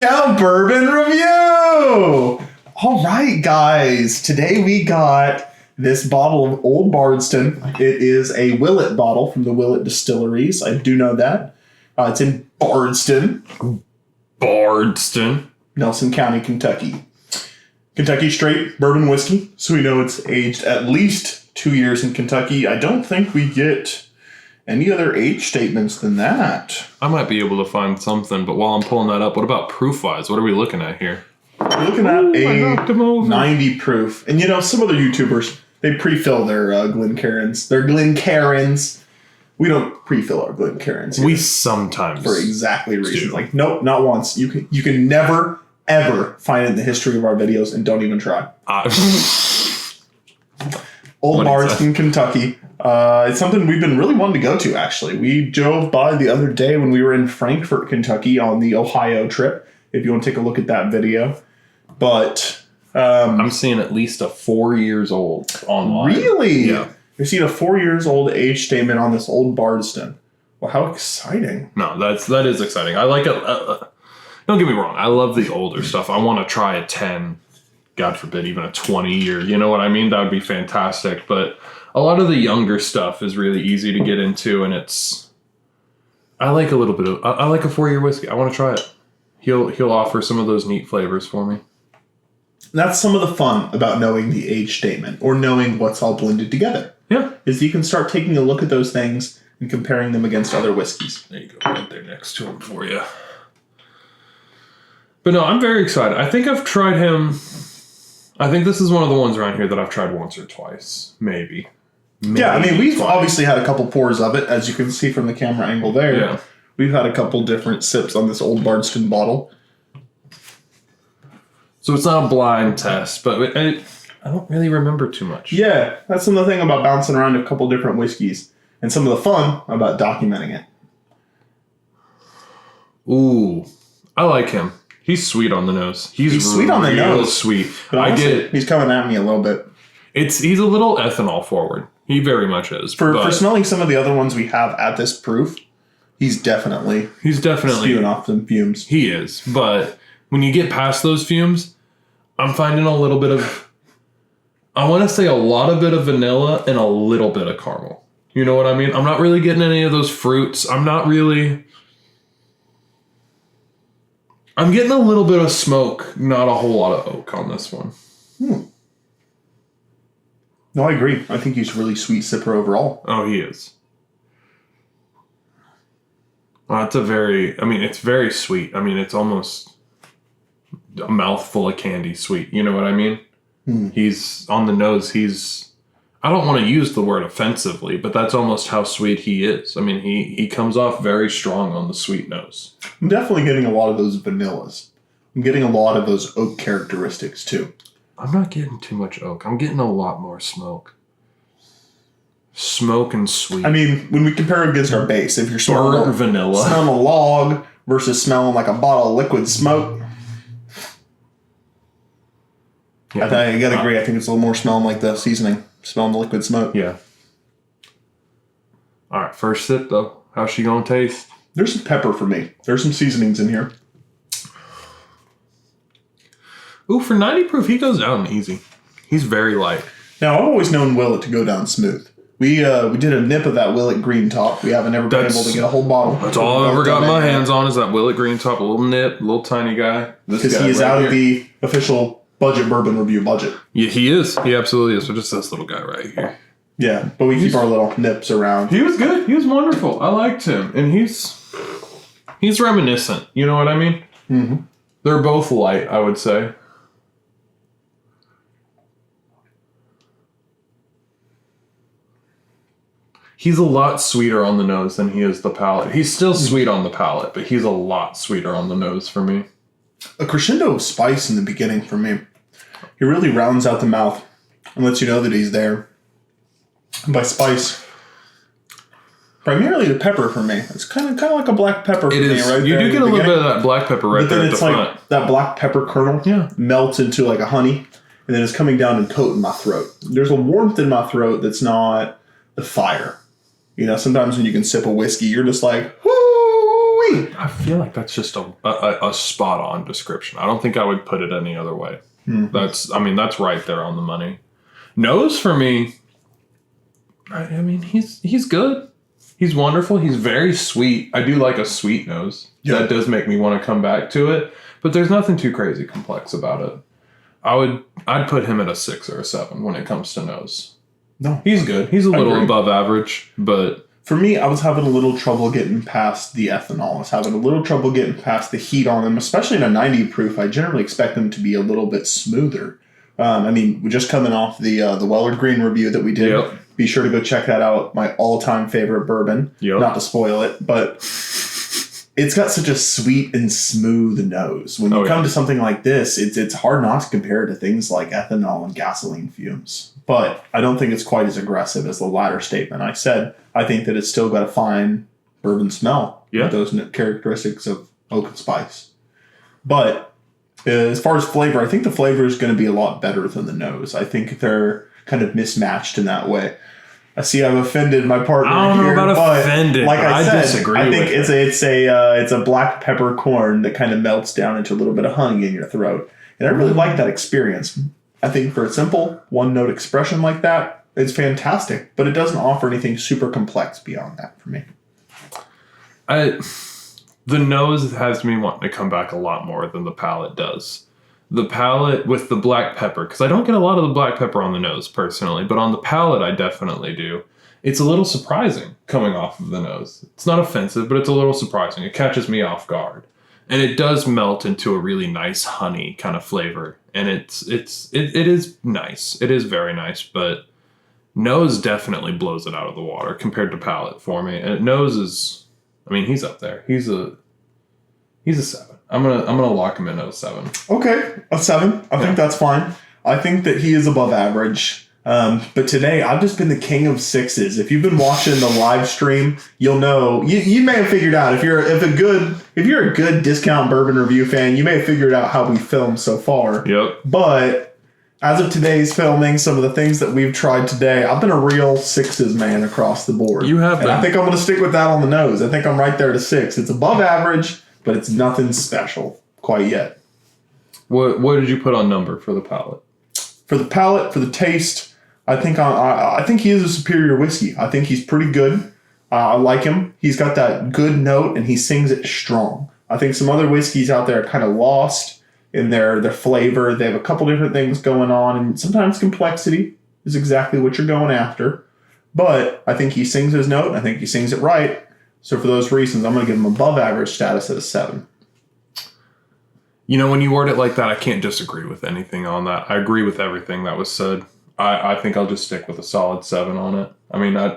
Now, bourbon review. All right, guys. Today we got this bottle of Old Bardstown. It is a Willet bottle from the Willet distilleries. I do know that. It's in Bardstown, Nelson County, Kentucky. Kentucky straight bourbon whiskey. So we know it's aged at least 2 years in Kentucky. I don't think we get any other age statements than that. I might be able to find something, but while I'm pulling that up, what about proof-wise? What are we looking at here? We're looking at a 90 proof. And you know, some other YouTubers, they pre-fill their Glencairns. Their Glencairns. We don't pre-fill our Glencairns here. We sometimes for exactly reasons. Like, nope, not once. You can never, ever find it in the history of our videos, and don't even try. Old Bardstown, Kentucky. It's something we've been really wanting to go to, actually. We drove by the other day when we were in Frankfort, Kentucky on the Ohio trip, if you want to take a look at that video. But I'm seeing at least a 4 years old online. Really? Yeah. You're seeing a 4 years old age statement on this Old Bardstown. Well, how exciting. No, that is exciting. I like it. Don't get me wrong. I love the older stuff. I want to try a 10, God forbid, even a 20 year. You know what I mean? That would be fantastic. But a lot of the younger stuff is really easy to get into, and I like a little bit of, I like a 4 year whiskey. I want to try it. He'll offer some of those neat flavors for me. That's some of the fun about knowing the age statement or knowing what's all blended together. Yeah. Is you can start taking a look at those things and comparing them against other whiskeys. There you go, right there next to him for you. But no, I'm very excited. I think I've tried him. I think this is one of the ones around here that I've tried once or twice, maybe. Yeah, I mean, we've obviously had a couple pours of it, as you can see from the camera angle there. Yeah. We've had a couple different sips on this Old Bardstown bottle. So it's not a blind test, but I don't really remember too much. Yeah, that's another thing about bouncing around a couple different whiskeys. And some of the fun about documenting it. Ooh, I like him. He's sweet on the nose. He's sweet on the nose. Sweet. But honestly, I get it. He's coming at me a little bit. He's a little ethanol forward. He very much is. For smelling some of the other ones we have at this proof, he's definitely spewing off some fumes. He is. But when you get past those fumes, I'm finding a little bit of, I want to say a lot of bit of vanilla and a little bit of caramel. You know what I mean? I'm not really getting any of those fruits. I'm getting a little bit of smoke, not a whole lot of oak on this one. No, I agree. I think he's a really sweet sipper overall. Oh, he is. Well, it's very sweet. I mean, it's almost a mouthful of candy sweet. You know what I mean? He's on the nose. I don't want to use the word offensively, but that's almost how sweet he is. I mean, he comes off very strong on the sweet nose. I'm definitely getting a lot of those vanillas. I'm getting a lot of those oak characteristics too. I'm not getting too much oak. I'm getting a lot more smoke. Smoke and sweet. I mean, when we compare it against our base, if you're smelling vanilla, smelling a log versus smelling like a bottle of liquid smoke, yeah, I gotta agree. I think it's a little more smelling like the seasoning, smelling the liquid smoke. Yeah. All right, first sip though. How's she gonna taste? There's some pepper for me. There's some seasonings in here. Ooh, for 90 proof, he goes down easy. He's very light. Now, I've always known Willet to go down smooth. We did a nip of that Willet Green Top. We haven't ever been able to get a whole bottle. That's all I've ever got my hands on is that Willet Green Top. A little nip, a little tiny guy. Because he is out of the official budget bourbon review budget. Yeah, he is. He absolutely is. So just this little guy right here. Yeah, but we keep our little nips around. He was good. He was wonderful. I liked him. And he's reminiscent. You know what I mean? Mm-hmm. They're both light, I would say. He's a lot sweeter on the nose than he is the palate. He's still sweet on the palate, but he's a lot sweeter on the nose for me. A crescendo of spice in the beginning for me. He really rounds out the mouth and lets you know that he's there. And by spice, primarily the pepper for me. It's kind of like a black pepper for me, right? You do get a little bit of that black pepper right there at the front. Like that black pepper kernel melts into like a honey, and then it's coming down and coating my throat. There's a warmth in my throat that's not the fire. You know, sometimes when you can sip a whiskey, you're just like, whoo! right. I feel like that's just a spot on description. I don't think I would put it any other way. Mm-hmm. That's right there on the money. Nose for me, he's good. He's wonderful. He's very sweet. I do like a sweet nose. Yeah. That does make me want to come back to it. But there's nothing too crazy complex about it. I'd put him at a 6 or a 7 when it comes to nose. No. He's good. He's a little above average, but... For me, I was having a little trouble getting past the ethanol. I was having a little trouble getting past the heat on them, especially in a 90 proof. I generally expect them to be a little bit smoother. We're just coming off the Weller Green review that we did. Yep. Be sure to go check that out. My all-time favorite bourbon. Yep. Not to spoil it, but it's got such a sweet and smooth nose. When you come to something like this, it's hard not to compare it to things like ethanol and gasoline fumes. But I don't think it's quite as aggressive as the latter statement I said. I think that it's still got a fine bourbon smell. Yeah. With those characteristics of oak and spice. But as far as flavor, I think the flavor is going to be a lot better than the nose. I think they're kind of mismatched in that way. I see I've offended my partner here. I don't know about offended, like I said, disagree I think with it's a black peppercorn that kind of melts down into a little bit of honey in your throat. And I really like that experience. I think for a simple one-note expression like that, it's fantastic. But it doesn't offer anything super complex beyond that for me. The nose has me wanting to come back a lot more than the palate does. The palate with the black pepper, because I don't get a lot of the black pepper on the nose personally, but on the palate I definitely do. It's a little surprising coming off of the nose. It's not offensive, but it's a little surprising. It catches me off guard. And it does melt into a really nice honey kind of flavor. And it is nice. It is very nice, but nose definitely blows it out of the water compared to palate for me. And nose is, he's up there. He's a 7. I'm gonna lock him in at a 7. Okay, a 7. I think that's fine. I think that he is above average. But today I've just been the king of 6s. If you've been watching the live stream, you'll know you may have figured out if you're a good discount bourbon review fan, you may have figured out how we film so far. Yep. But as of today's filming, some of the things that we've tried today, I've been a real 6s man across the board. You have, and I think I'm going to stick with that on the nose. I think I'm right there to 6. It's above average, but it's nothing special quite yet. What did you put on number for the palate? For the palate, for the taste, I think he is a superior whiskey. I think he's pretty good. I like him. He's got that good note, and he sings it strong. I think some other whiskeys out there are kind of lost in their flavor. They have a couple different things going on, and sometimes complexity is exactly what you're going after. But I think he sings his note, and I think he sings it right. So for those reasons, I'm going to give him above average status at a 7. When you word it like that, I can't disagree with anything on that. I agree with everything that was said. I think I'll just stick with a solid 7 on it.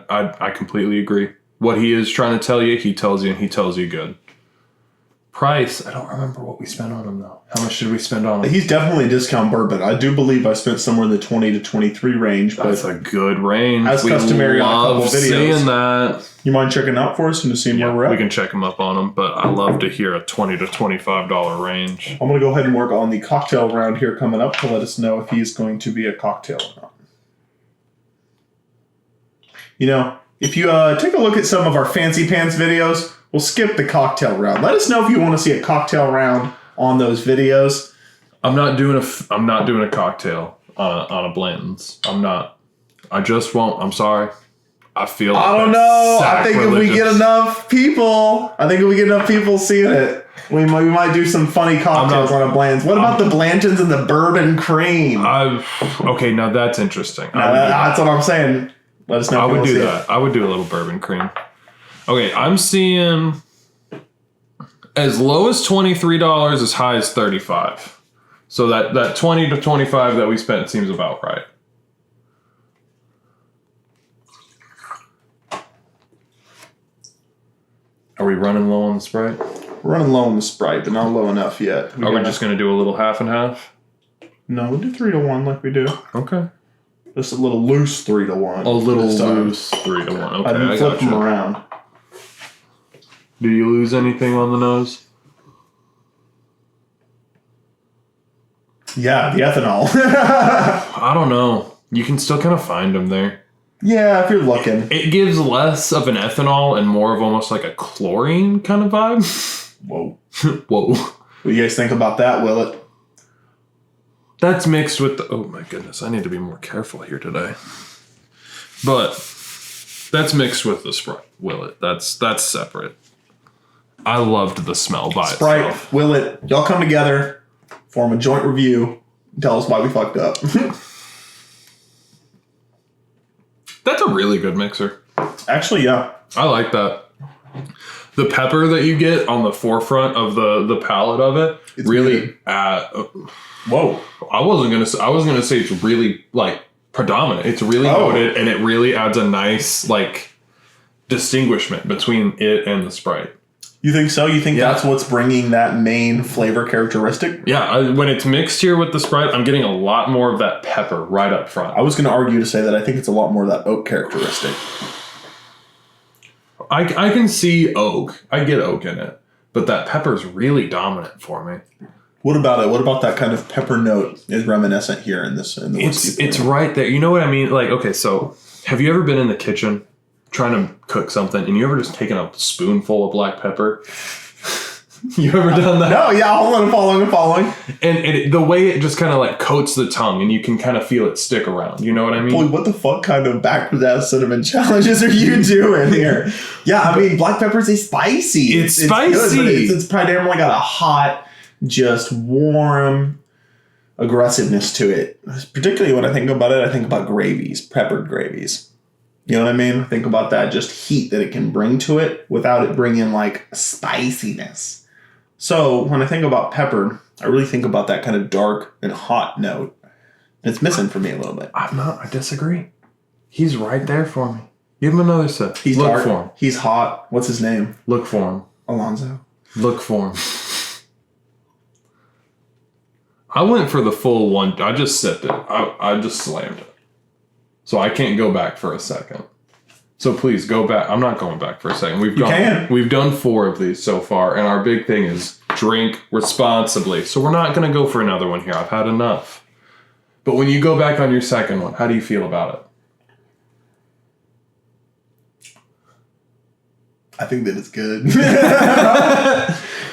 I completely agree. What he is trying to tell you, he tells you, and he tells you good. Price, I don't remember what we spent on him, though. How much did we spend on him? He's definitely a discount bourbon. I do believe I spent somewhere in the 20 to 23 range. That's a good range. As customary on a couple videos. Seeing that. You mind checking out for us and just seeing where we're at? We can check them up on them, but I love to hear a $20 to $25 range. I'm going to go ahead and work on the cocktail round here coming up to let us know if he's going to be a cocktail or not. If you take a look at some of our Fancy Pants videos, we'll skip the cocktail round. Let us know if you want to see a cocktail round on those videos. I'm not doing a cocktail on a Blanton's. I'm not. I just won't. I'm sorry. I feel like I don't know. I think if we get enough people seeing it, we might do some funny cocktails on a Blanton's. What about the Blanton's and the bourbon cream? Okay, now that's interesting. That's what I'm saying. Let us know. I would do that. I would do a little bourbon cream. Okay, I'm seeing as low as $23, as high as $35. So that 20 to 25 that we spent seems about right. Are we running low on the Sprite? We're running low on the Sprite, but not low enough yet. Are we just going to do a little half and half? No, we'll do 3 to 1 like we do. Okay. Just a little loose 3 to 1. A little loose 3 to 1. Okay, I flip them around. Do you lose anything on the nose? Yeah, the ethanol. I don't know. You can still kind of find them there. Yeah, if you're looking. It gives less of an ethanol and more of almost like a chlorine kind of vibe. Whoa. Whoa. What do you guys think about that, Willet? That's mixed with the... Oh, my goodness. I need to be more careful here today. But that's mixed with the Sprite, Willet. That's separate. I loved the smell by Sprite, itself. Willet, y'all come together, form a joint review, tell us why we fucked up. That's a really good mixer. Actually, yeah. I like that. The pepper that you get on the forefront of the palate of it It's really good. Whoa. I was gonna say it's really like predominant. It's really noted, and it really adds a nice like distinguishment between it and the Sprite. You think so? You think that's what's bringing that main flavor characteristic? Yeah, when it's mixed here with the Sprite, I'm getting a lot more of that pepper right up front. I was going to argue to say that I think it's a lot more of that oak characteristic. I can see oak. I get oak in it, but that pepper's really dominant for me. What about it? What about that kind of pepper note is reminiscent here in this? In the whiskey it's right there. You know what I mean? Like, okay, so have you ever been in the kitchen trying to cook something and you ever just taken a spoonful of black pepper? You ever done that? No, yeah, hold on, I'm following. And the way it just kind of like coats the tongue and you can kind of feel it stick around. You know what I mean? Boy, what the fuck kind of backwards ass cinnamon challenges are you doing here? Yeah, I mean, black pepper is spicy. It's spicy. Good, but it's primarily got a hot, just warm aggressiveness to it. Particularly when I think about it, I think about gravies, peppered gravies. You know what I mean? I think about that just heat that it can bring to it without it bringing like spiciness. So when I think about pepper, I really think about that kind of dark and hot note. It's missing for me a little bit. I disagree. He's right there for me. Give him another sip. He's Look dark. for him. He's hot. What's his name? Look for him. Alonzo. Look for him. I went for the full one. I just sipped it. I just slammed it. So I can't go back for a second. So please go back. I'm not going back for a second. We've done 4 of these so far, and our big thing is drink responsibly. So we're not going to go for another one here. I've had enough. But when you go back on your second one, how do you feel about it? I think that it's good.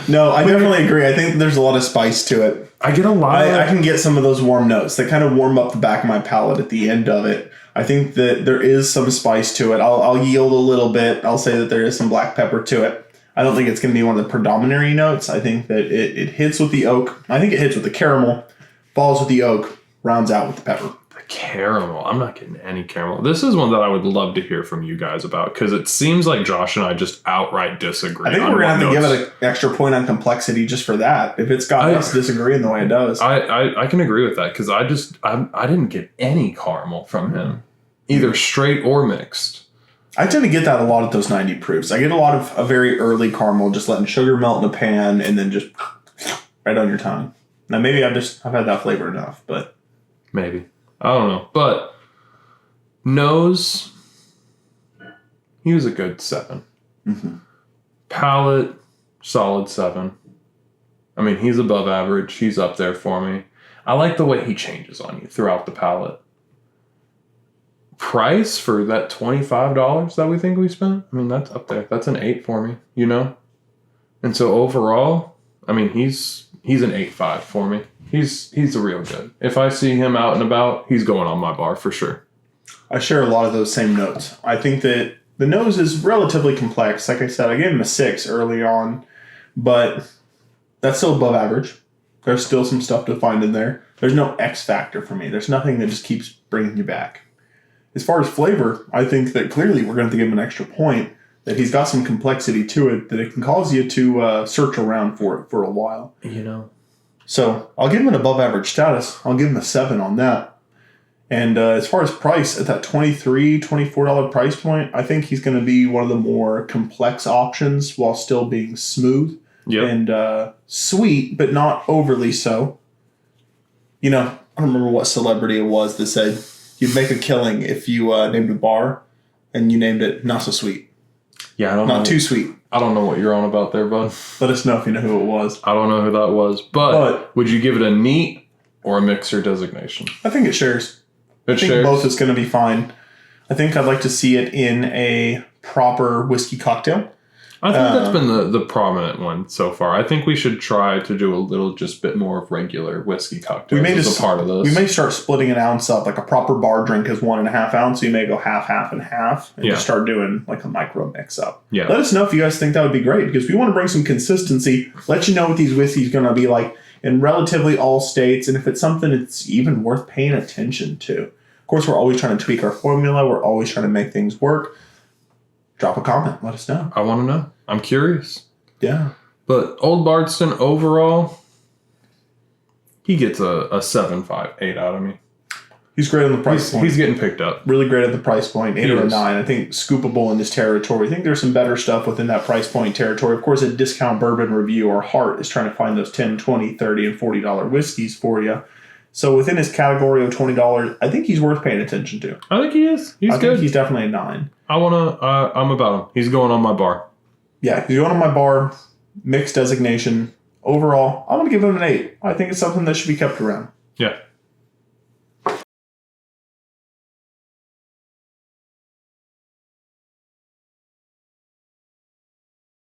No, I definitely agree. I think there's a lot of spice to it. I get a lot I can get some of those warm notes that kind of warm up the back of my palate at the end of it. I think that there is some spice to it. I'll yield a little bit. I'll say that there is some black pepper to it. I don't think it's going to be one of the predominant notes. I think that it hits with the oak. I think it hits with the caramel, falls with the oak, rounds out with the pepper. The caramel. I'm not getting any caramel. This is one that I would love to hear from you guys about because it seems like Josh and I just outright disagree. I think we're going to have to give it an extra point on complexity just for that. If it's got us disagreeing the way it does. I can agree with that because I didn't get any caramel from him, either straight or mixed. I tend to get that a lot at those 90 proofs. I get a lot of a very early caramel, just letting sugar melt in a pan and then just right on your tongue. Now maybe I've had that flavor enough, but maybe. I don't know. But nose, he was a good 7. Mm-hmm. Palate, solid 7. I mean, he's above average. He's up there for me. I like the way he changes on you throughout the palate. Price for that $25 that we think we spent, I mean, that's up there. That's an 8 for me, you know? And so overall, I mean, he's an 8.5 for me. He's a real good. If I see him out and about, he's going on my bar for sure. I share a lot of those same notes. I think that the nose is relatively complex. Like I said, I gave him a 6 early on, but that's still above average. There's still some stuff to find in there. There's no X factor for me. There's nothing that just keeps bringing you back. As far as flavor, I think that clearly we're going to have to give him an extra point, that he's got some complexity to it, that it can cause you to search around for it for a while. You know. So I'll give him an above average status. I'll give him a 7 on that. And as far as price, at that $23, $24 price point, I think he's going to be one of the more complex options while still being smooth and sweet, but not overly so. You know, I don't remember what celebrity it was that said you'd make a killing if you named a bar and you named it Not So Sweet. Yeah, I don't know. Not too sweet. I don't know what you're on about there, bud. Let us know if you know who it was. I don't know who that was. But would you give it a neat or a mixer designation? I think it shares. It I think shares? both is going to be fine. I think I'd like to see it in a proper whiskey cocktail. I think that's been the prominent one so far. I think we should try to do a little just bit more of regular whiskey cocktails as a part of this. We may start splitting an ounce up. Like a proper bar drink is 1.5 ounce. So you may go half, and half. And just start doing like a micro mix up. Yeah. Let us know if you guys think that would be great. Because we want to bring some consistency. Let you know what these whiskeys going to be like in relatively all states. And if it's something it's even worth paying attention to. Of course, we're always trying to tweak our formula. We're always trying to make things work. Drop a comment. Let us know. I want to know. I'm curious. Yeah. But Old Bardstown overall, he gets a 7.58 out of me. He's great on the price point. He's getting picked up. Really great at the price point. 8 or a 9. I think scoopable in this territory. I think there's some better stuff within that price point territory. Of course, at Discount Bourbon Review, our heart is trying to find those $10, $20, $30, and $40 whiskeys for you. So within his category of $20, I think he's worth paying attention to. I think he is. He's good. Think he's definitely a 9. I'm about him. He's going on my bar. Yeah, he's going on my bar. Mixed designation. Overall, I'm going to give him an 8. I think it's something that should be kept around. Yeah.